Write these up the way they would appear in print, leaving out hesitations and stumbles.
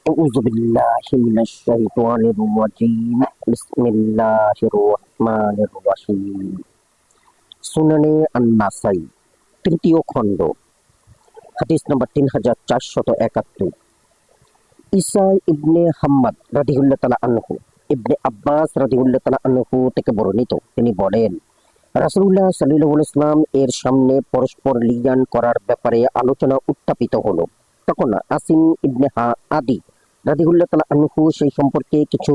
أعوذ بالله من الشيطان الرجيم بسم الله الرحمن الرحيم সুনানে আন-নাসাই তৃতীয় খণ্ড হাদিস নম্বর 3471 ঈসা ইবনে হাম্মাদ রাদিয়াল্লাহু তাআলা আনহু ইবনে আব্বাস রাদিয়াল্লাহু তাআলা আনহু থেকে বর্ণিত, তিনি বলেন রাসূলুল্লাহ সাল্লাল্লাহু আলাইহি ওয়াসাল্লাম এর সামনে পরস্পর লিয়ান করার ব্যাপারে আলোচনা উত্থাপিত হলো। তখন আসিম ইবনে আদি রাদিয়াল্লাহু তাআলা আনহু সেই সম্পর্কে কিছু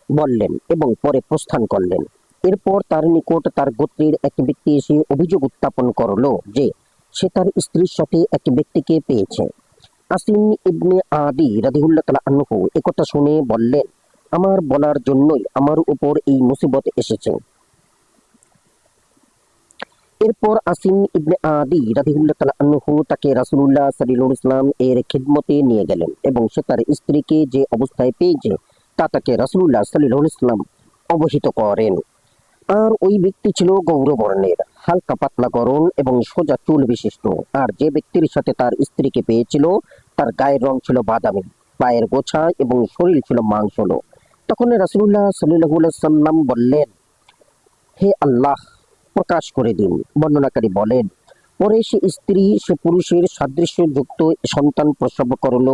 বললেন এবং পরে প্রস্থান করলেন। এরপর তার নিকট তার গোত্রের এক ব্যক্তি এসে অভিযোগ উত্থাপন করলো যে সে তার স্ত্রীর সাথে এক ব্যক্তিকে পেয়েছে। আসিম ইবনে আদি রাদিয়াল্লাহু তাআলা আনহু একথা শুনে বললেন, আমার বলার জন্যই আমার উপর এই মুসিবত এসেছে। এরপর আসিম ইবনে আদি রাদিয়াল্লাহু তাআলা আনহু তাকে রাসূলুল্লাহ সাল্লাল্লাহু আলাইহি ওয়াসাল্লাম এর খিদমতে নিয়ে গেলেন এবং সে তার স্ত্রীকে যে অবস্থায় পেয়েছে তা তাকে রাসূলুল্লাহ সাল্লাল্লাহু আলাইহি ওয়াসাল্লাম অবহিত করেন। আর ওই ব্যক্তি ছিল গৌরবর্ণের, হালকা পাতলা গড়ন এবং সোজা চুল বিশিষ্ট। আর যে ব্যক্তির সাথে তার স্ত্রীকে পেয়েছিল তার গায়ের রং ছিল বাদামি, পায়ের গোছা এবং শরীর ছিল মাংসলো। তখন রাসূলুল্লাহ সাল্লাল্লাহু আলাইহি ওয়াসাল্লাম বললেন, হে আল্লাহ, প্রকাশ করে দিন। বর্ণনাকারী বলেন, পরে সে পুরুষের সাদৃশ্যযুক্ত সন্তান প্রসব করল,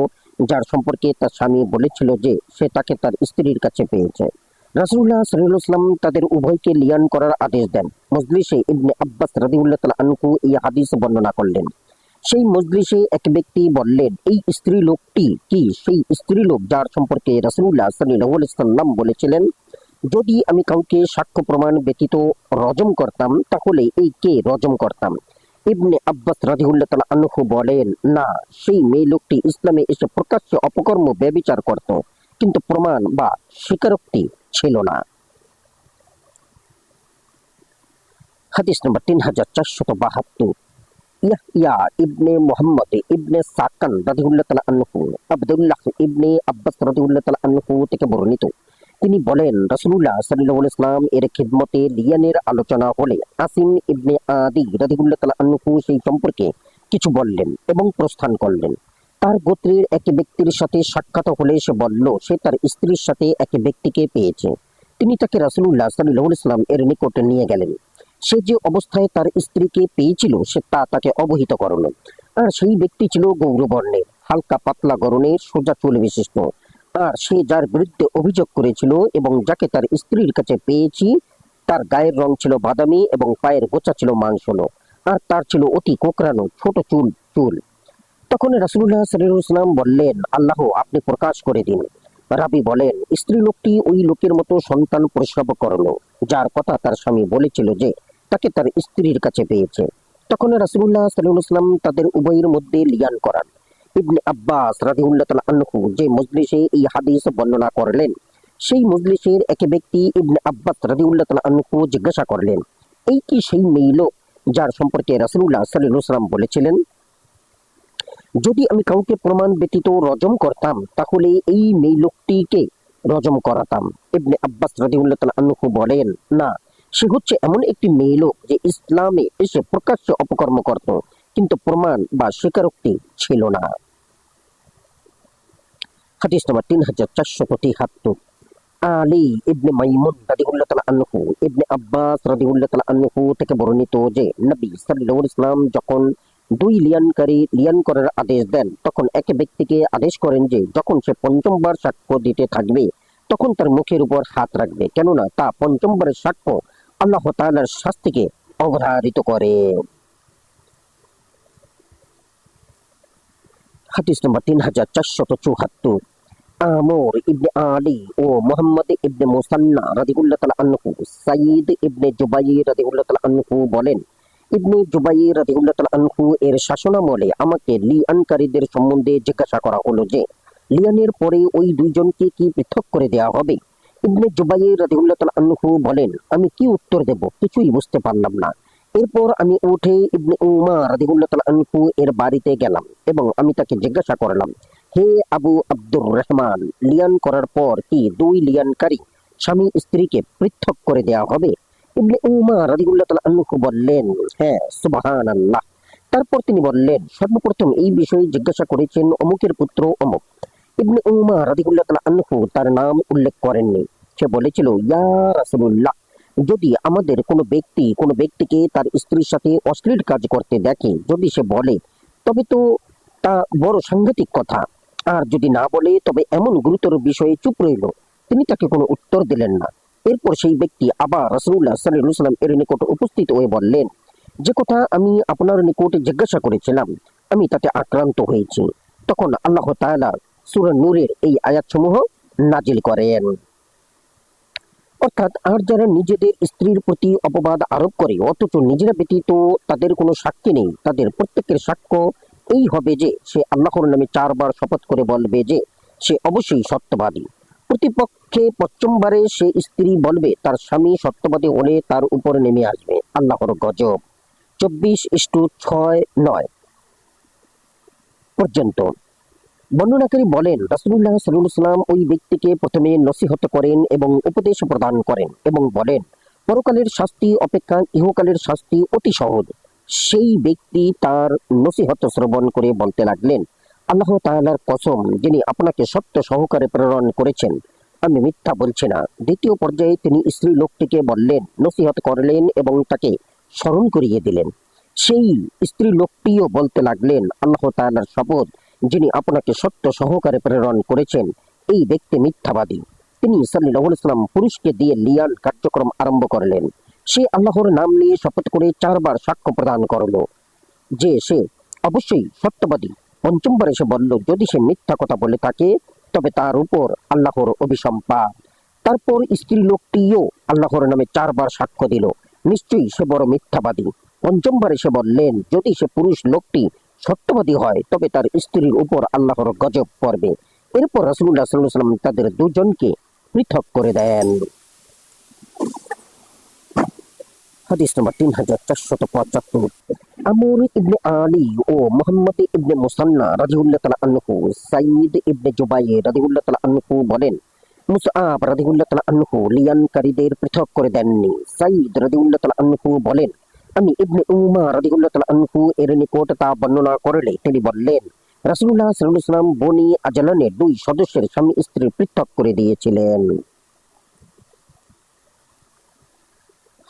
যার সম্পর্কে তার স্বামী বলেছিল যে সে তাকে তার স্ত্রীর কাছে পেয়েছে। রাসূলুল্লাহ সাল্লাল্লাহু আলাইহি ওয়াসাল্লাম তাদের উভয়কে লিয়ান করার আদেশ দেন। মজলিসে ইবনে আব্বাস রাদিয়াল্লাহু তাআলা আনহু এই হাদিস বর্ণনা করলেন। সেই মজলিসে এক ব্যক্তি বললেন, এই স্ত্রী লোকটি কি সেই স্ত্রী লোক যার সম্পর্কে রাসূলুল্লাহ সাল্লাল্লাহু আলাইহি ওয়াসাল্লাম বলেছিলেন, যদি আমি কাউকে সাক্ষ্য প্রমাণ ব্যতীত রজম করতাম তাহলে এই কে রজম করতাম? ইবনে আব্বাস রাদিয়াল্লাহু তাআলা আনহু বলেন, না, সেই মেয়ে লোকটি ইসলামে এসে প্রকাশ্যে অপকর্ম ব্যভিচার করত, কিন্তু প্রমাণ বা স্বীকারোক্তি ছিল না। হাদিস নম্বর 3472 ইয়াহইয়া ইবনে মুহাম্মদ ইবনে সাকান রাদিয়াল্লাহু তাআলা আনহু আব্দুল্লাহ ইবনে আব্বাস রাদিয়াল্লাহু তাআলা আনহু থেকে বর্ণিত, তিনি বলেন রাসূলুল্লাহ সাল্লাল্লাহু আলাইহি ওয়াসাল্লাম এর খিদমতে লিয়ানের আলোচনা হলে আসিম ইবনে আদি রাদিয়াল্লাহু তাআলা আনহু সেই সম্পর্কে কিছু বললেন এবং প্রস্থান করলেন। তার গোত্রের এক ব্যক্তির সাথে সাক্ষাৎ হলে সে বলল সে তার স্ত্রীর সাথে এক ব্যক্তিকে পেয়েছে। তিনি তাকে রাসূলুল্লাহ সাল্লাল্লাহু আলাইহি ওয়াসাল্লাম এর নিকট নিয়ে গেলেন। সে যে অবস্থায় তার স্ত্রীকে পেয়েছিল সে তাকে অবহিত করল। আর সেই ব্যক্তি ছিল গৌরবর্ণের, হালকা পাতলা গড়নের, সোজা চুল বিশিষ্ট। আর সে যার বিরুদ্ধে অভিযোগ করেছিল এবং যাকে তার স্ত্রীর কাছে পেয়েছি তার গায়ের রং ছিল বাদামি এবং পায়ের গোছা ছিল মাংসলো। আর তার ছিল অতি কোকড়ানো ছোট চুল চুল তখন রাসূলুল্লাহ সাল্লাল্লাহু আলাইহি ওয়াসাল্লাম বললেন, আল্লাহ, আপনি প্রকাশ করে দিন। রাবী বলেন, স্ত্রী লোকটি ওই লোকের মতো সন্তান প্রসব করলো, যার কথা তার স্বামী বলেছিল যে তাকে তার স্ত্রীর কাছে পেয়েছে। তখন রাসূলুল্লাহ সাল্লাল্লাহু আলাইহি ওয়াসাল্লাম তাদের উভয়ের মধ্যে লিয়ান করান। ইবনে আব্বাস রাদিয়াল্লাহু তাআলা আনহু যে মজলিসে এই হাদিস বর্ণনা করলেন, সেই মজলিসের এক ব্যক্তি ইবনে আব্বাস রাদিয়াল্লাহু তাআলা আনহু জিজ্ঞাসা করলেন, এই কি সেই মেয়ে লোক যার সম্পর্কে রাসূলুল্লাহ সাল্লাল্লাহু আলাইহি ওয়াসাল্লাম বলেছিলেন, যদি আমি কাউকে প্রমাণ ব্যতীত রজম করতাম তাহলে এই মেয়ে লোকটিকে রজম করাতাম? ইবনে আব্বাস রাদিয়াল্লাহু তাআলা আনহু বলেন, না, সে হচ্ছে এমন একটি মেয়ে লোক যে ইসলামে এসে প্রকাশ্যে অপকর্ম করত, কিন্তু প্রমাণ বা স্বীকারোক্তি ছিল না। হাদিস নম্বর 3473 আলী ইবনে মাইমুন রাদিয়াল্লাহু তাআলা আনহু ইবনে আব্বাস রাদিয়াল্লাহু তাআলা আনহু থেকে বর্ণিত যে নবী সাল্লাল্লাহু আলাইহি ওয়াসাল্লাম যখন দুই লিয়ানকারী লিয়ান করার আদেশ দেন তখন এক ব্যক্তিকে আদেশ করেন যে যখন সে পঞ্চমবার সাক্ষ্য দিতে থাকবে তখন তার মুখের উপর হাত রাখবে, কেননা তা পঞ্চমবারের সাক্ষ্য আল্লাহ তাআলার শাস্তিকে অবধারিত করে। হাদিস নম্বর 3474 আমর ইবনে আলী ও মুহাম্মদ ইবনে মুসান্না রাদিয়াল্লাহু তাআলা আনহু সাঈদ ইবনে জুবাইর রাদিয়াল্লাহু তাআলা আনহু বলেন, ইবনে জুবাইর রাদিয়াল্লাহু তাআলা আনহু এর শাসনামলে আমাকে লিয়ানকারীদের সম্বন্ধে জিজ্ঞাসা করা হলো যে লিয়ানের পরে ওই দুইজনকে কি পৃথক করে দেওয়া হবে? ইবনে জুবাইর রাদিয়াল্লাহু তাআলা আনহু বলেন, আমি কি উত্তর দেব কিছুই বুঝতে পারলাম না। এরপর আমি উঠে ইবনে উমার রাদিয়াল্লাহু তাআলা আনহু এর বাড়িতে গেলাম এবং আমি তাকে জিজ্ঞাসা করলাম, হে আবু আব্দুর রহমান, লিয়ান করার পর কি দুই লিয়ানকারী স্বামী স্ত্রীকে পৃথক করে দেওয়া হবে? ইবনে উমার রাদিয়াল্লাহু তাআলা আনহু বললেন, হ্যাঁ, সুবহানাল্লাহ। তারপর তিনি বললেন, সর্বপ্রথম এই বিষয়ে জিজ্ঞাসা করেছেন অমুকের পুত্র অমুক। ইবনে উমর রাদিয়াল্লাহু তাআলা আনহু তার নাম উল্লেখ করেননি। সে বলেছিল, ইয়া রাসূলুল্লাহ, যদি আমাদের কোনো ব্যক্তিকে তার স্ত্রীর সাথে অশ্লীল কাজ করতে দেখে, যদি সে বলে তবে তো তা বড় সাংঘাতিক কথা, আর যদি না বলে তবে এমন গুরুতর বিষয়ে চুপ রইল। তিনি তাকে কোনো উত্তর দিলেন না। এরপর সেই ব্যক্তি আবার রাসূলুল্লাহ সাল্লাল্লাহু আলাইহি ওয়াসাল্লাম এর নিকট উপস্থিত হয়ে বললেন, যে কথা আমি আপনার নিকট জিজ্ঞাসা করেছিলাম আমি তাতে আক্রান্ত হয়েছি। তখন আল্লাহ তাআলা সূরা নূরের এই আয়াতসমূহ নাজিল করেন। অর্থাৎ, আর যারা নিজেদের স্ত্রীর প্রতি অপবাদ আরোপ করে অথচ নিজেরা ব্যতীত তাদের কোনো সাক্ষী নেই, তাদের প্রত্যেকের সাক্ষ্য এই হবে যে সে আল্লাহর নামে 4 বার শপথ করে বলবে যে সে অবশ্যই সত্যবাদী। প্রতিপক্ষে পঞ্চমবারে সে স্ত্রী বলবে তার স্বামী সত্যবাদী হলে তার উপর নেমে আসবে আল্লাহর গজব। 24:6-9 পর্যন্ত বর্ণনাকারী বলেন, রাসূলুল্লাহ সাল্লাল্লাহু আলাইহি ওয়াসাল্লাম ওই ব্যক্তিকে প্রথমে নসিহত করেন এবং উপদেশ প্রদান করেন এবং বলেন, পরকালের শাস্তি অপেক্ষা ইহকালের শাস্তি অতি সহজ। সেই ব্যক্তি তার নসিহত শ্রবণ করে বলতে লাগলেন, আল্লাহ তাআলার কসম, যিনি আপনাকে সত্য সহকারে প্রেরণ করেছেন, আমি মিথ্যা বলছি না। দ্বিতীয় পর্যায়ে তিনি স্ত্রী লোকটিকে বললেন, নসিহত করলেন এবং তাকে স্মরণ করিয়ে দিলেন। সেই স্ত্রী লোকটিও বলতে লাগলেন, আল্লাহ তাআলার শপথ, যিনি আপনাকে সত্য সহকারে প্রেরণ করেছেন, এই ব্যক্তি মিথ্যাবাদী। তিনি সাল্লাল্লাহু আলাইহি ওয়াসাল্লাম পুরুষকে দিয়ে লিয়ান কার্যক্রম আরম্ভ করলেন। সে আল্লাহর নাম নিয়ে শপথ করে 4 বার সাক্ষ্য প্রদান করল যে সে অবশ্যই সত্যবাদী। পঞ্চমবারে সে বলল, যদি সে মিথ্যা কথা বলে থাকে তবে তার উপর আল্লাহর অভিসম্পাত। তারপর স্ত্রী লোকটিও আল্লাহর নামে 4 বার সাক্ষ্য দিল, নিশ্চয়ই সে বড় মিথ্যাবাদী। পঞ্চমবারে সে বললেন, যদি সে পুরুষ লোকটি সত্যবাদী হয় তবে তার স্ত্রীর উপর আল্লাহর গজব পড়বে। এরপর রাসূলুল্লাহ সাল্লাল্লাহু আলাইহি ওয়াসাল্লাম তাদের দুজনকে পৃথক করে দেন। হাদিস নম্বর 3475। আমর ইবনে আলী ও মুহাম্মদ ইবনে মুসান্না রাদিয়াল্লাহু তাআলা আনহু সাঈদ ইবনে জুবাইর রাদিয়াল্লাহু তাআলা আনহু বলেন, মুসআব রাদিয়াল্লাহু তাআলা আনহু লিয়ানকারীদের পৃথক করে দেননি। সাঈদ রাদিয়াল্লাহু তাআলা আনহু বলেন, আমি ইবনে উমর রাদিয়াল্লাহু তাআলা আনহু এর নিকট তা বর্ণনা করলে তিনি বললেন, রাসূলুল্লাহ সাল্লাল্লাহু আলাইহি ওয়াসাল্লাম বনি আজলানের 2 সদস্যের স্বামী স্ত্রী পৃথক করে দিয়েছিলেন।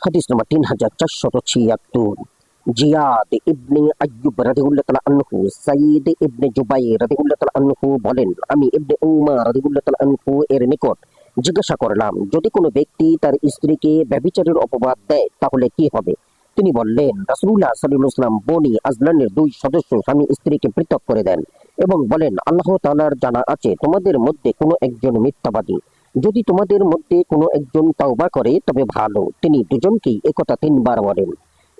হাদিস নম্বর 3476। জিয়াদ ইবনে আইয়ুব রাদিয়াল্লাহু তাআলা আনহু সাঈদ ইবনে জুবাইর রাদিয়াল্লাহু তাআলা আনহু বলেন, আমি ইবনে উমর রাদিয়াল্লাহু তাআলা আনহু এর নিকট জিজ্ঞাসা করলাম, যদি কোনো ব্যক্তি তার স্ত্রীকে ব্যভিচারের অপবাদ দেয় তাহলে কি হবে? তিনি বললেন, রাসূলুল্লাহ সাল্লাল্লাহু আলাইহি ওয়াসাল্লাম বনি আজলানের 2 সদস্য স্বামী স্ত্রীকে পৃথক করে দেন এবং বলেন, আল্লাহ তাআলার জানা আছে তোমাদের মধ্যে কোনো একজন মিথ্যাবাদী। যদি তোমাদের মধ্যে কোনো একজন তাওবা করে তবে ভালো। তিনি দুজনকেই একথা 3 বার বলেন,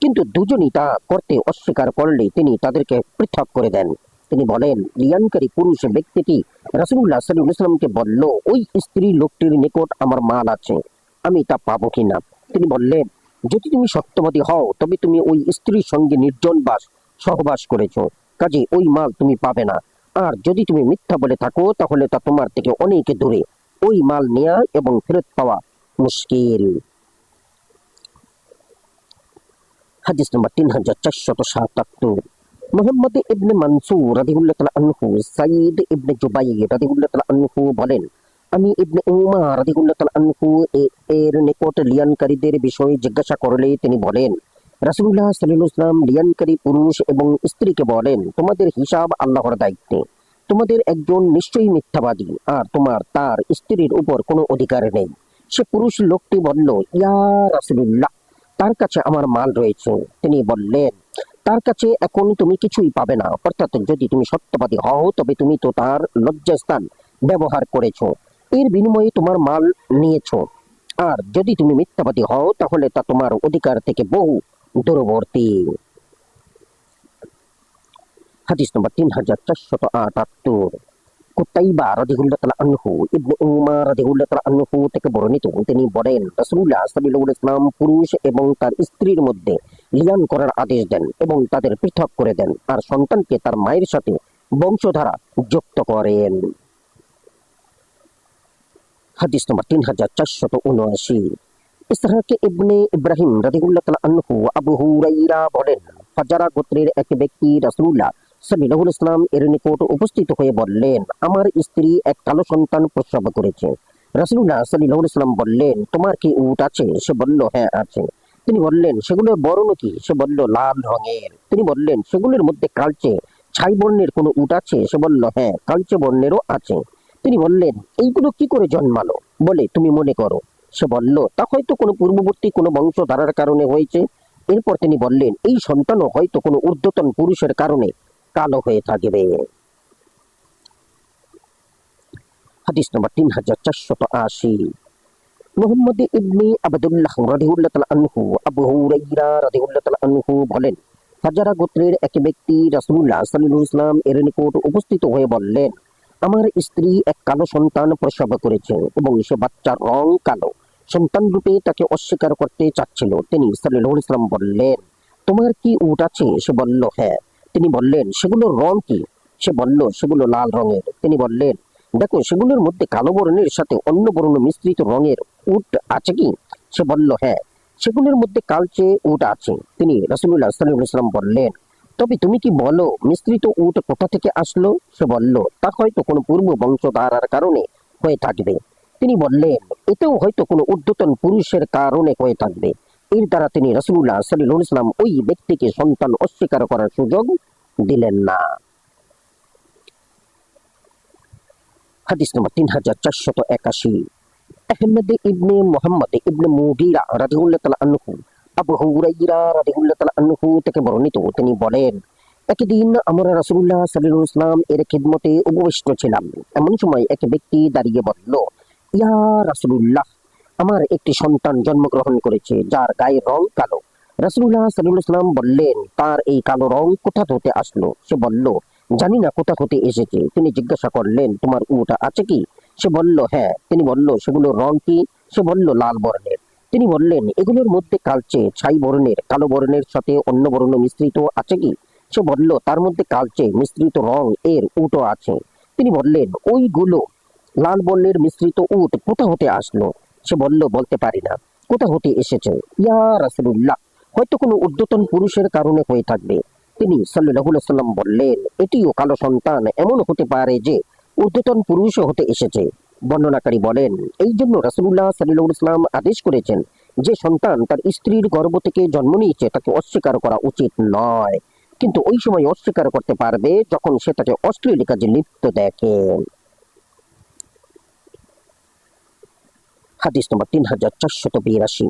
কিন্তু দুজনই তা করতে অস্বীকার করলে তিনি তাদেরকে পৃথক করে দেন। তিনি বলেন, লিয়ানকারী পুরুষ ব্যক্তিটি রাসূলুল্লাহ সাল্লাল্লাহু আলাইহি ওয়াসাল্লামকে বলল, ওই স্ত্রী লোকটির নিকট আমার মাল আছে, আমি তা পাবো কিনা? তিনি বললেন, যদি তুমি সত্যবাদী হও তবে তুমি ওই স্ত্রীর সঙ্গে নির্জন সহবাস করেছো, কাজে ওই মাল তুমি পাবে না। আর যদি তুমি মিথ্যা বলে থাকো তাহলে তা তোমার থেকে অনেক দূরে, ওই মাল নেয়া এবং ফেরত পাওয়া মুশকিল। হাদিস নম্বর 3477। মুহাম্মদ ইবনে মানসুর রাদিয়াল্লাহু তাআলা আনহু সাঈদ ইবনে জুবাইর রাদিয়াল্লাহু তাআলা আনহু বলেন, আমি ইবনে উমর রাদিয়াল্লাহু তাআলা আনহু এর নিকট লিয়ানকারীদের বিষয়ে জিজ্ঞাসা করলে তিনি বলেন, রাসূলুল্লাহ সাল্লাল্লাহু আলাইহি ওয়াসাল্লাম লিয়ানকারী পুরুষ এবং স্ত্রীকে বলেন, তোমাদের হিসাব আল্লাহর দায়িত্বে। তোমাদের একজন নিশ্চয়ই মিথ্যাবাদী আর তোমার তার স্ত্রীর উপর কোনো অধিকার নেই। সে পুরুষ লোকটি বলল, ইয়া রাসূলুল্লাহ, তার কাছে আমার মাল রয়েছে। তিনি বললেন, তার কাছে এখন তুমি কিছুই পাবে না। অর্থাৎ, যদি তুমি সত্যবাদী হও তবে তুমি তো তার লজ্জাস্থান ব্যবহার করেছো, এর বিনিময়ে তোমার মাল নিয়েছো। আর যদি তুমি মিথ্যাবাদী হও তাহলে তা তোমার অধিকার থেকে বহু দূরবর্তী। হাদিস নম্বর 3478। কুতাইবা রাদিয়াল্লাহু তাআলা আনহু ইবনে উমর রাদিয়াল্লাহু তাআলা আনহু থেকে বর্ণিত, তিনি বলেন, রাসূলুল্লাহ সাল্লাল্লাহু আলাইহি ওয়াসাল্লাম পুরুষ এবং তার স্ত্রীর মধ্যে লিয়ান করার আদেশ দেন এবং তাদের পৃথক করে দেন আর সন্তানকে তার মায়ের সাথে বংশধারা যুক্ত করেন। হাদিস নম্বর 3479। ইসহাক ইবনে ইব্রাহিম রাদিয়াল্লাহু তাআলা আনহু আবু হুরায়রা বলেন, ফাজারা গোত্রের এক ব্যক্তি রাসূলুল্লাহ সাল্লাল্লাহু আলাইহি ওয়াসাল্লাম এর নিকট উপস্থিত হয়ে বললেন, আমার স্ত্রী এক কালো সন্তান প্রসব করেছে। রাসূলুল্লাহ সাল্লাল্লাহু আলাইহি ওয়াসাল্লাম বললেন, তোমার কি উট আছে? সে বলল, হ্যাঁ আছে। তিনি বললেন, সেগুলোর বর্ণ কি? সে বলল, লাল রঙের। তিনি বললেন, সেগুলোর মধ্যে কালচে ছাই বর্ণের কোনো উট আছে? সে বলল, হ্যাঁ কালচে বর্ণেরও আছে। তিনি বললেন, এইগুলো কি করে জন্মালো বলে তুমি মনে করো? সে বলল, তা হয়তো কোনো পূর্ববর্তী কোনো বংশধারার কারণে হয়েছে। এরপর তিনি বললেন, এই সন্তানও হয়তো কোনো ঊর্ধ্বতন পুরুষের কারণে কালো হয়ে থাকবে। হাদিস নম্বর 3480। মুহাম্মদ ইবনে আবদুল্লাহ রাদিয়াল্লাহু তাআলা আনহু আবু হুরায়রা রাদিয়াল্লাহু তাআলা আনহু বলেন, ফাজারা গোত্রের এক ব্যক্তি রাসূলুল্লাহ সাল্লাল্লাহু আলাইহি ওয়াসাল্লাম এর নিকট উপস্থিত হয়ে বললেন, আমার স্ত্রী এক কালো সন্তান প্রসব করেছে এবং সে বাচ্চার রং কালো। সন্তান রূপে তাকে অস্বীকার করতে চাচ্ছিল। তিনি সাল্লাল্লাহু আলাইহি ওয়াসাল্লাম বললেন, তোমার কি উট আছে? সে বলল, হ্যাঁ। তিনি বললেন, সেগুলোর রং কি? সে বলল, সেগুলো লাল রঙের। তিনি বললেন, দেখো সেগুলোর মধ্যে কালো বর্ণের সাথে অন্য বর্ণ মিশ্রিত রঙের উট আছে কি? সে বলল, হ্যাঁ সেগুলোর মধ্যে কালচে উট আছে। তিনি রাসূলুল্লাহ সাল্লাল্লাহু আলাইহি ওয়াসাল্লাম বললেন, তবে তুমি কি বলো মিশ্রিত উট কোথা থেকে আসলো? সে বলল, তা হয়তো কোনো পূর্ব বংশধারার কারণে হয়ে থাকবে। তিনি বললেন, এতেও হয়তো কোনো ঊর্ধ্বতন পুরুষের কারণে হয়ে থাকবে। এর দ্বারা তিনি রাসূলুল্লাহ সাল্লাল্লাহু আলাইহি ওয়াসাল্লাম ওই ব্যক্তিকে সন্তান অস্বীকার করার সুযোগ দিলেন না। হাদিস নম্বর 3481। আহমদ ইবনে মুহাম্মদ ইবনে মুগীরা রাদিয়াল্লাহু তাআলা আনহু আবু হুরায়রা রাদিয়াল্লাহু তাআলা আনহু থেকে বর্ণিত, তিনি বলেন, একদিন আমরা রাসূলুল্লাহ সাল্লাল্লাহু আলাইহি ওয়াসাল্লাম এর খিদমতে উপবিষ্ট ছিলাম। এমন সময় এক ব্যক্তি দাঁড়িয়ে বলল, ইয়া রাসূলুল্লাহ, আমার একটি সন্তান জন্মগ্রহণ করেছে যার গায়ের রং কালো। রাসূলুল্লাহ সাল্লাল্লাহু আলাইহি ওয়াসাল্লাম বললেন, তার এই কালো রং কোথা হতে আসলো? সে বলল, জানি না কোথা হতে এসেছে। তিনি জিজ্ঞাসা করলেন, তোমার উট আছে কি? সে বলল, হ্যাঁ। তিনি বলল, সেগুলোর রং কি? সে বলল, লাল বর্ণের। তিনি বললেন, এগুলোর মধ্যে কালচে ছাই বর্ণের কালো বর্ণের সাথে অন্য বর্ণ মিশ্রিত আছে কি? সে বলল, তার মধ্যে কালচে মিশ্রিত রং এর উটও আছে। তিনি বললেন, ওইগুলো লাল বর্ণের মিশ্রিত উট কোথা হতে আসলো? সে বলল, বলতে পারি না কোথা হতে এসেছে। ইয়া রাসূলুল্লাহ, হয়তো কোনো ঊর্ধ্বতন পুরুষের কারণে হয়ে থাকবে। তিনি সাল্লাল্লাহু আলাইহি ওয়াসাল্লাম বললেন, এটিও কালো সন্তান এমন হতে পারে যে ঊর্ধ্বতন পুরুষও হতে এসেছে। বর্ণনাকারী বলেন, এই জন্য রাসূলুল্লাহ সাল্লাল্লাহু আলাইহি ওয়াসাল্লাম আদেশ করেছেন, যে সন্তান তার স্ত্রীর গর্ভ থেকে জন্ম নিয়েছে তাকে অস্বীকার করা উচিত নয়, কিন্তু ওই সময় অস্বীকার করতে পারবে যখন সে তাকে অশ্লীল কাজে লিপ্ত দেখে। হাদিস নম্বর 3482।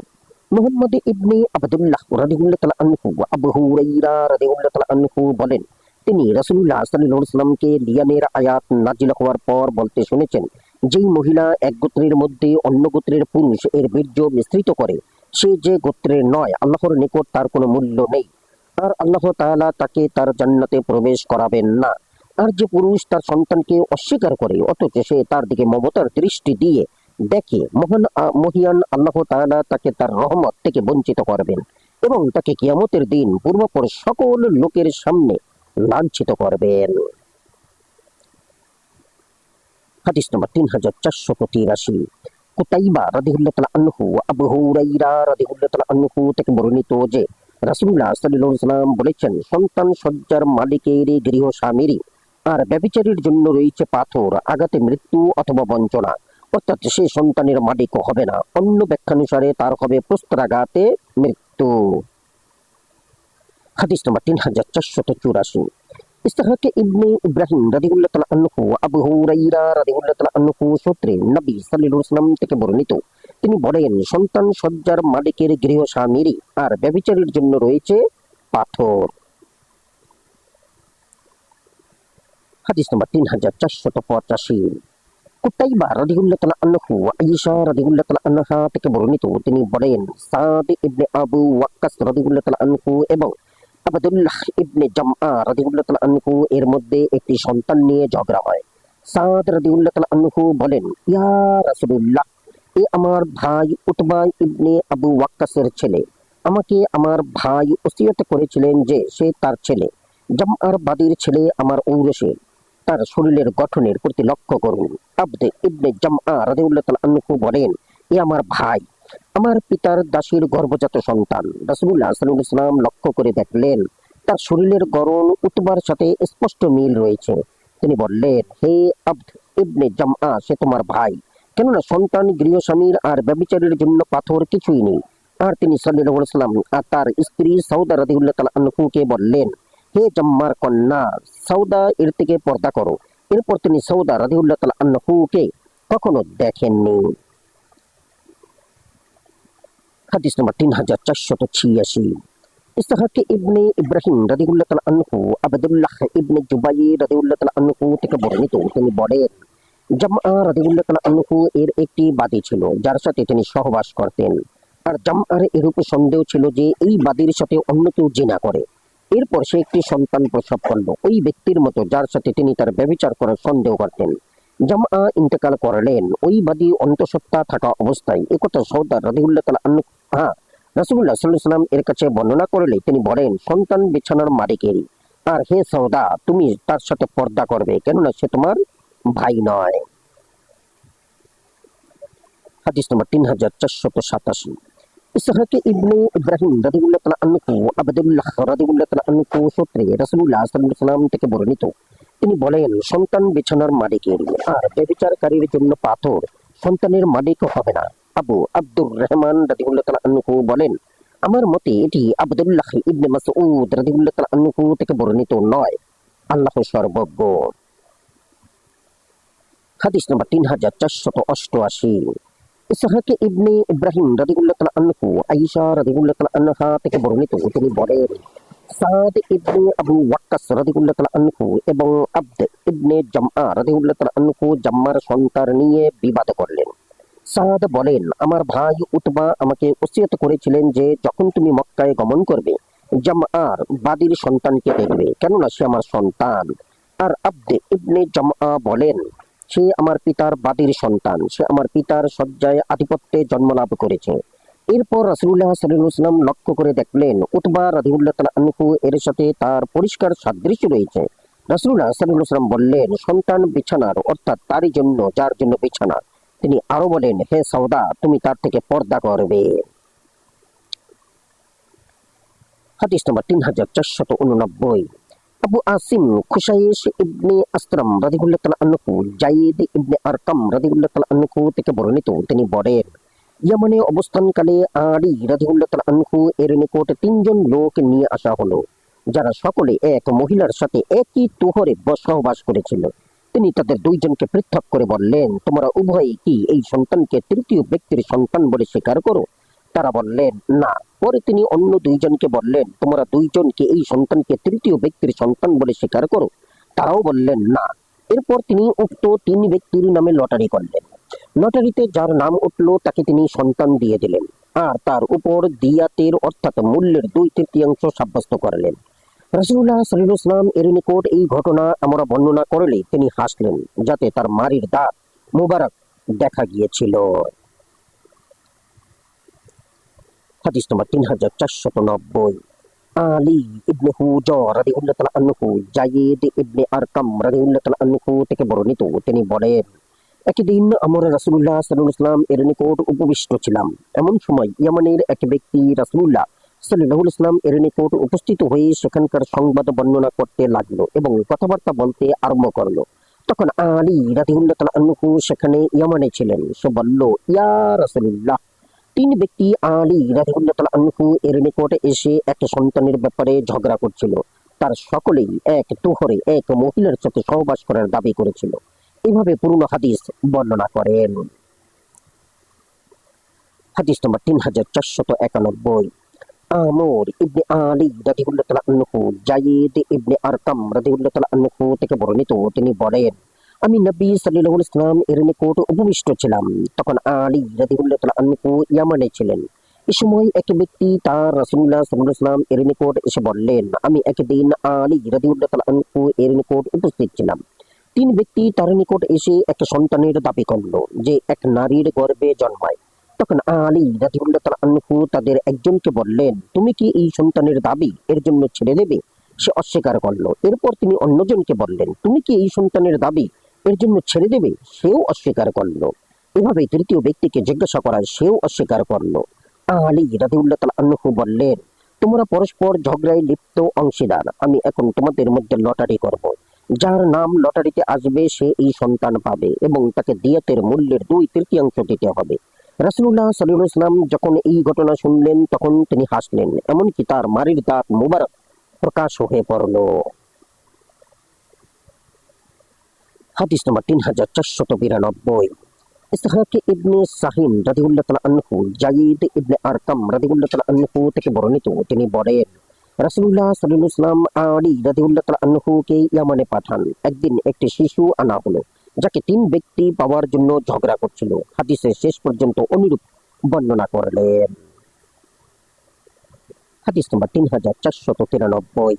মুহাম্মদ ইবনে আবদুল্লাহ রাদিয়াল্লাহু তাআলা আনহু আবু হুরায়রা রাদিয়াল্লাহু তাআলা আনহু বলেন, তিনি রাসূলুল্লাহ সাল্লাল্লাহু আলাইহি ওয়াসাল্লামকে লিয়ানের আয়াত নাজিল হওয়ার পর বলতে শুনেছেন, যেই মহিলা এক গোত্রের মধ্যে অন্য গোত্রের পুরুষ এর বীর্য মিশ্রিত করে, সে যে গোত্রের নয়, আল্লাহর নিকট তার কোনো মূল্য নেই, আর আল্লাহ তাআলা তাকে তার জান্নাতে প্রবেশ করাবেন না। আর যে পুরুষ তার সন্তানকে অস্বীকার করে অথচ সে তার দিকে মমতার দৃষ্টি দিয়ে দেখে, মহিয়ান আল্লাহ তাআলা তাকে তার রহমত থেকে বঞ্চিত করবেন এবং তাকে কিয়ামতের দিন পূর্বপর সকল লোকের সামনে লাঞ্ছিত করবেন। হাদিস নম্বর 3483। কুতাইবা রাদিয়াল্লাহু তাআলা আনহু আবু হুরায়রা রাদিয়াল্লাহু তাআলা আনহু থেকে বর্ণিত যে রাসূলুল্লাহ সাল্লাল্লাহু আলাইহি ওয়াসাল্লাম বলেছেন, সন্তান সজ্জার মালিকের গৃহ স্বামীরই আর ব্যভিচারীর জন্য রয়েছে পাথর, আঘাতে মৃত্যু অথবা বঞ্চনা, অর্থাৎ সে সন্তানের মালিকও হবে না। অন্য ব্যাখ্যানুসারে তার হবে প্রস্তাঘাতে মৃত্যু। হাদিস নম্বর 3484। ইসহাক ইবনে ইব্রাহিম রাদিয়াল্লাহু তাআলা আনহু আবু হুরায়রা রাদিয়াল্লাহু তাআলা আনহু সূত্রে নবী সাল্লাল্লাহু আলাইহি ওয়াসাল্লাম থেকে বর্ণিত, তিনি বলেন, সন্তান সজ্জার মালিকের গৃহ স্বামীরই আর ব্যভিচারীর জন্য রয়েছে পাথর। হাদিস নম্বর 3485। কুতাইবা রাদিয়াল্লাহু তাআলা আনহু আয়েশা রাদিয়াল্লাহু তাআলা আনহা থেকে বর্ণিত, তিনি বলেন, সাদ ইবনে আবু ওয়াক্কাস রাদিয়াল্লাহু তাআলা আনহু এবং আবদুল্লাহ ইবনে জামআ রাদিয়াল্লাহু তাআলা আনহু এর মধ্যে একটি সন্তান নিয়ে ঝগড়া হয়। সাদ রাদিয়াল্লাহু তাআলা আনহু বলেন, ইয়া রাসূলুল্লাহ, এ আমার ভাই উতবা ইবনে আবু ওয়াক্কাসের ছেলে। আমাকে আমার ভাই ওসিয়ত করেছিলেন যে সে তার ছেলে জামআর বাদীর ছেলে আমার ঔরসে তার শরীরের গঠনের প্রতি লক্ষ্য করুন। আবদে ইবনে জামআ রাদিয়াল্লাহু তাআলা আনহু বলেন, এ আমার ভাই, আমার পিতার দাসীর গর্ভজাত সন্তান। রাসূলুল্লাহ সাল্লাল্লাহু আলাইহি ওয়াসাল্লাম লক্ষ্য করে দেখলেন তার শরীরের গড়ন উতবার সাথে স্পষ্ট মিল রয়েছে। তিনি বললেন, হে আব্দ ইবনে জামআ, সে তোমার ভাই। কেননা সন্তান, গৃহস্বামীর আর ব্যভিচারের জন্য পাথর কিছুই নেই। আর তিনি সাল্লাল্লাহু আলাইহি ওয়াসাল্লাম আর তার স্ত্রী সৌদা রাদিয়াল্লাহু তাআলা আনহুকে বললেন, হে জাম্মার কন্যা সৌদা, এর থেকে পর্দা করো। এরপর তিনি সৌদা রাদিয়াল্লাহু তাআলা আনহুকে কখনো দেখেননি। হাদিস নম্বর 3486। ইসহাক ইবনে ইব্রাহিম রাদিয়াল্লাহু তাআলা আনহু আব্দুল্লাহ ইবনে জুবাইর রাদিয়াল্লাহু তাআলা আনহু থেকে বর্ণিত, তিনি বলেন, জামআ রাদিয়াল্লাহু তাআলা আনহু এর একটি বাদী ছিল যার সাথে তিনি সহবাস করতেন। আর জামআর এরূপে সন্দেহ ছিল যে এই বাদীর সাথে অন্য কেউ জিনা করে। এরপর সে একটি সন্তান প্রসব করল, ওই ব্যক্তির মতো যার সাথে তিনি তার ব্যভিচার করার সন্দেহ করতেন। জামআ ইন্তেকাল করলেন ওই বাদী অন্তঃসত্ত্বা থাকা অবস্থায়। একথা সৌদা রাদিয়াল্লাহু তাআলা আনহু রাসূলুল্লাহ সাল্লাল্লাহু আলাইহি ওয়াসাল্লাম এর কাছে বর্ণনা করলে তিনি বলেন, সন্তান বিছানার মালিকেরই। আর হে সৌদা, তুমি তার সাথে পর্দা করবে, কেননা সে তোমার ভাই নয়। হাদিস নম্বর 3487। ইসহাক ইবনে ইব্রাহিম রাদিয়াল্লাহু তাআলা আনহু আব্দুল্লাহ রাদিয়াল্লাহু তাআলা আনহু সূত্রে রাসূলুল্লাহ সাল্লাল্লাহু আলাইহি ওয়াসাল্লাম থেকে বর্ণিত, তিনি বলেন, সন্তান বিছানার মালিকেরই, আর ব্যভিচারকারীর জন্য পাথর সন্তানের মালিক হবে না। আবু আব্দুর রহমান রাদিয়াল্লাহু তাআলা আনহু বলেন, আমার মতে এটি আব্দুল্লাহ ইবনে মাসউদ রাদিয়াল্লাহু তাআলা আনহু থেকে বর্ণিত নয়। আল্লাহ সর্বজ্ঞ। হাদিস নম্বর 3488। ইসহাক ইবনে ইব্রাহিম রাদিয়াল্লাহু তাআলা আনহু আয়েশা রাদিয়াল্লাহু তাআলা আনহা থেকে বর্ণিত, তিনি বলেন, সাদ ইবনে আবু ওয়াক্কাস রাদিয়াল্লাহু তাআলা আনহু এবং আব্দ ইবনে জামআ রাদিয়াল্লাহু তাআলা আনহু জাম্মার সন্তান নিয়ে বিবাদ করলেন। সাদ বলেন, আমার ভাই উতবা আমাকে ওসিয়ত করেছিলেন যে যখন তুমি মক্কায় গমন করবে জামআর বাদীর সন্তানকে দেখবে, কেননা সে আমার সন্তান। আর আব্দে ইবনে জামআ বলেন, সে আমার পিতার বাদীর সন্তান, সে আমার পিতার শয্যায় আধিপত্যে জন্মলাভ করেছে। এরপর রাসূলুল্লাহ সাল্লাল্লাহু আলাইহি ওয়াসাল্লাম লক্ষ্য করে দেখলেন উতবা রাদিয়াল্লাহু তাআলা আনহু এর সাথে তার পরিষ্কার সাদৃশ্য রয়েছে। রাসূলুল্লাহ সাল্লাল্লাহু আলাইহি ওয়াসাল্লাম বললেন, সন্তান বিছানার, অর্থাৎ তারই জন্য যার জন্য বিছানা। তিনি আরো বলেন, হে সওদা, তুমি তার থেকে পর্দা করবে। হাদিস নম্বর 3489। আবু আসিম খুশাইশ ইবনে আসরাম রাদিয়াল্লাহু তাআলা আনহু যায়েদ ইবনে আরকাম রাদিয়াল্লাহু তাআলা আনহু থেকে বর্ণিত, তিনি বলেন, ইয়ামানে অবস্থানকালে আলী রাদিয়াল্লাহু তাআলা আনহু এর নিকট তিনজন লোক নিয়ে আসা হলো, যারা সকলে এক মহিলার সাথে একই তোহরে সহবাস করেছিল। তিনি তাদের দুইজনকে পৃথক করে বললেন, তোমরা উভয়ই কি এই সন্তানকে তৃতীয় ব্যক্তির সন্তান বলে স্বীকার করো? তারা বললেন, না। পরে তিনি অন্য দুইজনকে বললেন, তোমরা দুইজন কি এই সন্তানকে তৃতীয় ব্যক্তির সন্তান বলে স্বীকার করো? তারাও বললেন, না। এরপর তিনি উক্ত তিন ব্যক্তির নামে লটারি করলেন। লটারিতে যার নাম উঠল তাকে তিনি সন্তান দিয়ে দিলেন, আর তার উপর দিয়াতের অর্থাৎ মূল্যের 2/3 সাব্যস্ত করলেন। রাসূলুল্লাহ সাল্লাল্লাহু আলাইহি ওয়াসাল্লাম এর নিকট এই ঘটনা আমরা বর্ণনা করলে তিনি হাসলেন, যাতে তার মারির দাঁত মুবারক দেখা গিয়েছিল। হাদিস নম্বর 3490। আলী ইবনে হুজর রাদিয়াল্লাহু তাআলা আনহু যায়েদ ইবনে আরকাম রাদিয়াল্লাহু তাআলা আনহু থেকে বর্ণিত, তিনি বলেন, একদিন আমরা রাসূলুল্লাহ সাল্লাল্লাহু আলাইহি ওয়াসাল্লাম এর নিকট উপবিষ্ট ছিলাম। এমন সময় ইয়ামানের এক ব্যক্তি রাসূলুল্লাহ সাল্লাল্লাহু আলাইহি ওয়াসাল্লাম এর নিকট উপস্থিত হয়ে সেখানকার সংবাদ বর্ণনা করতে লাগলো এবং কথাবার্তা বলতে আরম্ভ করলো। তখন আলী রাদিয়াল্লাহু তাআলা আনহু সেখানে ইয়ামানে ছিলেন। সে বলল, ইয়া রাসূলুল্লাহ, তিন ব্যক্তি আলী রাদিয়াল্লাহু তাআলা আনহু এর নিকটে এসে এক সন্তানের ব্যাপারে ঝগড়া করছিল। তার সকলেই এক তোহরে এক মহিলার সাথে সহবাস করার দাবি করেছিল। এভাবে পুরনো হাদিস বর্ণনা করেন। হাদিস নম্বর 3491। আমর ইবনে আলী রাদিয়াল্লাহু তাআলা আনহু যায়েদ ইবনে আরকাম রাদিয়াল্লাহু তাআলা আনহু থেকে বর্ণিত, তিনি বলেন, আমি নবী সাল্লাল্লাহু আলাইহি ওয়াসাল্লাম এর নিকট উপবিষ্ট ছিলাম। তখন আলী রাদিয়াল্লাহু তাআলা আনহু ইয়ামানে ছিলেন। এই সময় এক ব্যক্তি তার রাসূলুল্লাহ সাল্লাল্লাহু আলাইহি ওয়াসাল্লাম এর নিকট এসে বললেন, আমি একদিন আলী রাদিয়াল্লাহু তাআলা আনহু এর নিকট উপস্থিত ছিলাম। তিন ব্যক্তি তার নিকট এসে এক সন্তানের দাবি করল যে এক নারীর গর্ভে জন্মায়। তখন আলী রাদিয়াল্লাহু তাআলা আনহু তাদের একজনকে বললেন, তুমি কি এই সন্তানের দাবি এর জন্য ছেড়ে দেবে? সে অস্বীকার করলো। এরপর তিনি অন্যজনকে বললেন, তুমি কি এই সন্তানের দাবি এর জন্য ছেড়ে দেবে? সেও অস্বীকার করলো। এভাবে তৃতীয় ব্যক্তিকে জিজ্ঞাসা করায় সেও অস্বীকার করলো। আলী রাদিয়াল্লাহু তাআলা আনহু বললেন, তোমরা পরস্পর ঝগড়ায় লিপ্ত অংশীদার। আমি এখন তোমাদের মধ্যে লটারি করব। যার নাম লটারিতে আসবে সে এই সন্তান পাবে এবং তাকে দিয়াতের মূল্যের 2/3 দিতে হবে। রাসূলুল্লাহ সাল্লাল্লাহু আলাইহি ওয়াসাল্লাম যখন এই ঘটনা শুনলেন তখন তিনি হাসলেন, এমনকি তার মারির দাঁত মুবারক প্রকাশ হয়ে পড়ল। হাদিস নম্বর 3492। ইসহাক ইবনে সাহিন রাদিয়াল্লাহু তাআলা আনহু যায়েদ ইবনে আরকাম রাদিয়াল্লাহু তাআলা আনহু থেকে বর্ণিত, তিনি বলেন রাসূলুল্লাহ সাল্লাল্লাহু আলাইহি ওয়াসাল্লাম আলী রাদিয়াল্লাহু তাআলা আনহুকে ইয়ামানে পাঠান। একদিন একটি শিশু আনা হলো যাকে 3 ব্যক্তি পাওয়ার জন্য ঝগড়া করছিল। হাদিসের শেষ পর্যন্ত অনুরূপ বর্ণনা করলেন। হাদিস নম্বর 3493।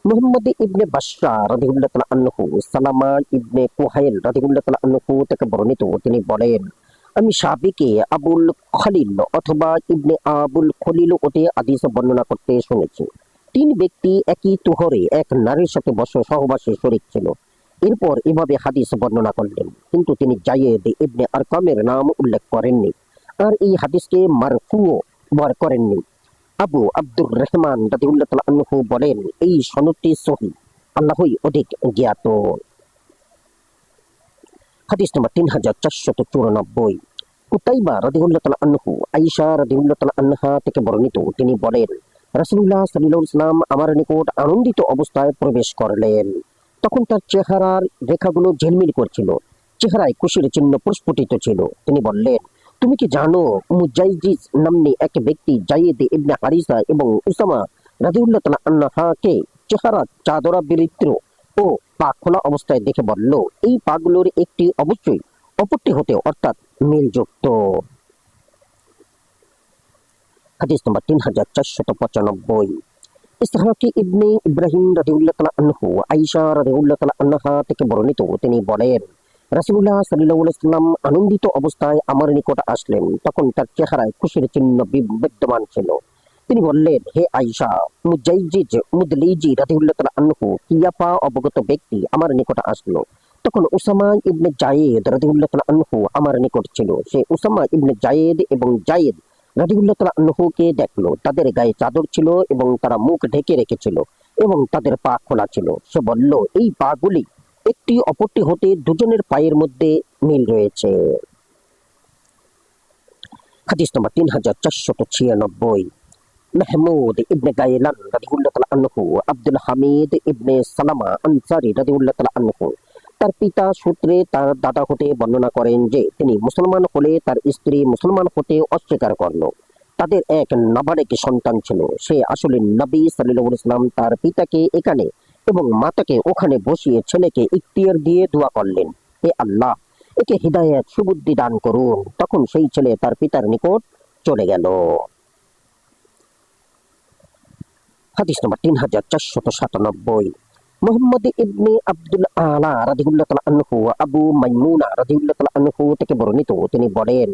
মুহাম্মদ ইবনে বাশরা রাদিয়াল্লাহু তাআলা আনহু সালামা ইবনে কুহাইল রাদিয়াল্লাহু তাআলা আনহু থেকে বর্ণিত, তিনি বলেন আমি সাবিকে আবুল খলিল অথবা ইবনে আবুল খলিল ওতে হাদিস বর্ণনা করতে শুনেছি। 3 ব্যক্তি একই তুহরে এক নারীর সাথে সহবাসে শরীক ছিল। এরপর এভাবে হাদিস বর্ণনা করলেন, কিন্তু তিনি জায়েদ ইবনে আরকামের নাম উল্লেখ করেননি আর এই হাদিসকে মারফুও করেননি। আবু আব্দুর রহমান রাদিয়াল্লাহু তাআলা আনহু বলেন এই সনদটি সহিহ, আল্লাহই অধিক জ্ঞাত। হাদিস নম্বর 3494। কুতাইবা রাদিয়াল্লাহু তাআলা আনহু আয়েশা রাদিয়াল্লাহু তাআলা আনহা থেকে বর্ণিত, তিনি বলেন রাসূলুল্লাহ সাল্লাল্লাহু আলাইহি ওয়াসাল্লাম আমার নিকট আনন্দিত অবস্থায় প্রবেশ করলেন। তখন তার চেহারার রেখাগুলো ঝিলমিল করছিল, চেহারায় খুশির চিহ্ন প্রস্ফুটিত ছিল। তিনি বললেন তুমি কি জানো মুজাইজিজ নাম্নী এক ব্যক্তি জায়েদ ইবনে হারিসা এবং উসামা রাদিয়াল্লাহু তাআলা আনহাকে চেহারা চাদরা বিরিত্র ও পা খোলা অবস্থায় দেখে বলল এই পাগুলোর একটি অবশ্যই অপরটি হতে অর্থাৎ মিলযুক্ত। হাদিস নম্বর 3495। ইসহাক ইবনে ইব্রাহিম রাদিয়াল্লাহু তাআলা আনহু আয়েশা রাদিয়াল্লাহু তাআলা আনহা থেকে বর্ণিত, তিনি বলেন রাসূলুল্লাহ সাল্লাল্লাহু আলাইহি ওয়াসাল্লাম আনন্দিত অবস্থায় আমার নিকট আসলেন। তখন তার চেহারায় খুশির চিহ্ন বিদ্যমান ছিল। তিনি বললেন হে আয়েশা, মুদলিজি রাদিয়াল্লাহু তাআলা আনহু কিয়াপা অবগত ব্যক্তি আমার নিকট আসলো। তখন উসামা ইবনে জায়েদ রাদিয়াল্লাহু তাআলা আনহু আমার নিকট ছিল। সে উসামা ইবনে জায়েদ এবং জায়েদ রাদিয়াল্লাহু তাআলা আনহুকে দেখলো। তাদের গায়ে চাদর ছিল এবং তারা মুখ ঢেকে রেখেছিল এবং তাদের পা খোলা ছিল। সে বলল এই পাগুলি একটি অপরটি হতে দুজনের পায়ের মধ্যে মিল রয়েছে। হাদিস নম্বর 3496। মাহমুদ ইবনে গায়লান রাদিয়াল্লাহু তাআলা আনহু আব্দুল হামিদ ইবনে সালামা আনসারী রাদিয়াল্লাহু তাআলা আনহু তার পিতা সূত্রে তার দাদা হতে বর্ণনা করেন যে তিনি মুসলমান হলে তার স্ত্রী মুসলমান হতে অস্বীকার করল। তাদের এক নাবালেক সন্তান ছিল। সে আসলে নবী সাল্লাল্লাহু আলাইহি ওয়াসাল্লাম তার পিতাকে এখানে এবং মাতাকে ওখানে বসিয়ে ছেলেকে ইখতিয়ার দিয়ে দোয়া করলেন, হে আল্লাহ একে হিদায়াত সুবুদ্ধি দান করুন। তখন সেই ছেলে তার পিতার নিকট চলে গেল। হাদিস নম্বর 3497। মুহাম্মদ ইবনে আব্দুল আলা রাদিয়াল্লাহু তাআলা আনহু আবু মাইমুনা রাদিয়াল্লাহু তাআলা আনহু থেকে বর্ণিত, তিনি বলেন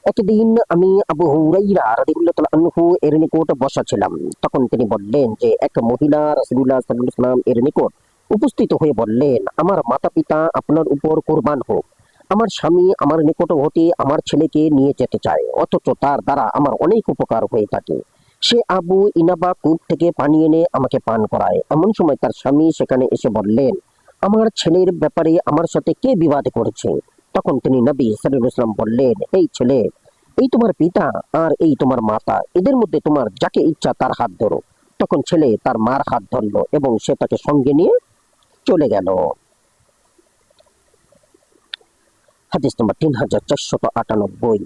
একদিন আমি আবু হুরাইরা রাদিয়াল্লাহু তাআলা আনহু এর নিকট বসা ছিলাম। তখন তিনি বললেন যে এক মহিলা রাসূলুল্লাহ সাল্লাল্লাহু আলাইহি ওয়াসাল্লাম এর নিকট উপস্থিত হয়ে বললেন আমার মাতা পিতা আপনার উপর কুরবান হোক। আমার স্বামী আমার নিকট হতে আমার ছেলেকে নিয়ে যেতে চায়, অথচ তার দ্বারা আমার অনেক উপকার হয়ে থাকে। সে আবু ইনাবা কূপ থেকে পানি এনে আমাকে পান করায়। এমন সময় তার স্বামী সেখানে এসে বললেন আমার ছেলের ব্যাপারে আমার সাথে কে বিবাদ করেছে? তখন তিনি নবী সাল্লাল্লাহু আলাইহি ওয়াসাল্লাম বললেন এই ছেলে, এই তোমার পিতা আর এই তোমার মাতা, এদের মধ্যে তোমার যাকে ইচ্ছা তার হাত ধরো। তখন ছেলে তার মার হাত ধরলো এবং সে তাকে সঙ্গে নিয়ে চলে গেল। হাদিস নম্বর 3498।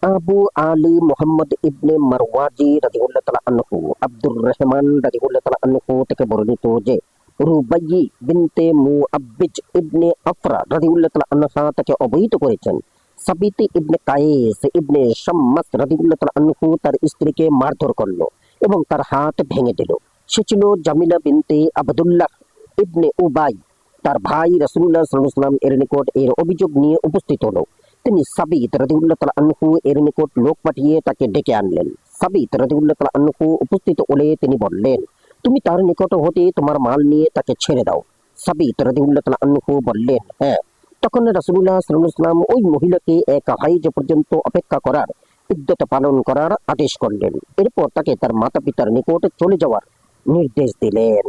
আবু আলী মুহাম্মদ ইবনে মারওয়াজি রাদিয়াল্লাহু তাআলা আনহু আব্দুর রহমান রাদিয়াল্লাহু তাআলা আনহু থেকে বর্ণিত যে রুবাইয়্যি বিনতে মুআব্বিজ ইবনে আফরা রাদিয়াল্লাহু তাআলা আনহা তাকে অবহিত করেছেন সাবিত ইবনে কায়েস ইবনে শাম্মাস রাদিয়াল্লাহু তাআলা আনহু তার স্ত্রীকে মারধর করলো এবং তার হাত ভেঙে দিল। সে ছিল জামিলা বিনতে আবদুল্লাহ ইবনে উবাই। তার ভাই রাসূলুল্লাহ সাল্লাল্লাহু আলাইহি ওয়াসাল্লাম এর নিকট এর অভিযোগ নিয়ে উপস্থিত হলো। তিনি সাবিত রাদিয়াল্লাহু তাআলা আনহু এর নিকট লোক পাঠিয়ে তাকে ডেকে আনলেন। সাবিত রাদিয়াল্লাহু তাআলা আনহু উপস্থিত হলে তিনি বললেন তুমি তার নিকট হতে তোমার মাল নিয়ে তাকে ছেড়ে দাও। সাবিত রাদিয়াল্লাহু তাআলা আনহু বললেন হ্যাঁ। তখন রাসূলুল্লাহ সাল্লাল্লাহু আলাইহি ওয়াসাল্লাম ওই মহিলাকে এক হাইজ পর্যন্ত অপেক্ষা করার ইদ্যত পালন করার আদেশ করলেন। এরপর তাকে তার মাতা পিতার নিকট চলে যাওয়ার নির্দেশ দিলেন।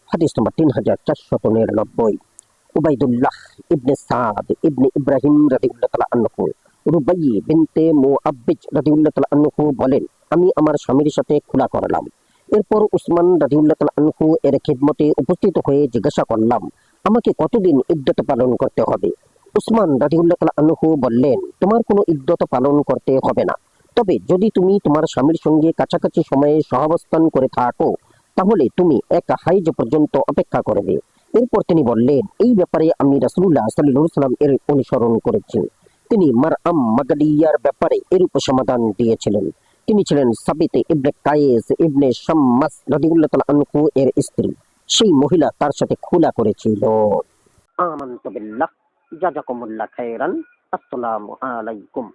হাদিস নম্বর 3499। উবাইদুল্লাহ ইবনে সাদ ইবনে ইব্রাহিম রাদিয়াল্লাহু তাআলা আনহু রুবাইয়্যি বিনতে মুআব্বিজ রাদিয়াল্লাহু তাআলা আনহু বলেন, আমি আমার স্বামীর সাথে খোলা করলাম। এরপর উসমান রাদিয়াল্লাহু তাআলা আনহু এর খিদমতে উপস্থিত হয়ে জিজ্ঞাসা করলাম, আমাকে কতদিন ইদ্যত পালন করতে হবে? উসমান রাদিয়াল্লাহু তাআলা আনহু বললেন, তোমার কোনো ইদ্যত পালন করতে হবে না। তবে যদি তুমি তোমার স্বামীর সঙ্গে কাছাকাছি সময়ে সহাবস্থান করে থাকো, তাহলে তুমি এক হাইজ পর্যন্ত অপেক্ষা করবে। এরপর তিনি বললেন, এই ব্যাপারে আমি রাসূলুল্লাহ সাল্লাল্লাহু আলাইহি ওয়াসাল্লাম এর অনুসরণ করেছি। তিনি মারআম মাগাদিয়ার ব্যাপারে এরূপ সমাধান দিয়েছিলেন। তিনি ছিলেন সাবিত ইবনে কায়েস ইবনে শাম্মাস রাদিয়াল্লাহু তাআলা আনহু এর স্ত্রী। সেই মহিলা তার সাথে খোলা করেছিল। আমানতু বিল্লাহ। জাযাকুমুল্লাহ খাইরান। আসসালামু আলাইকুম।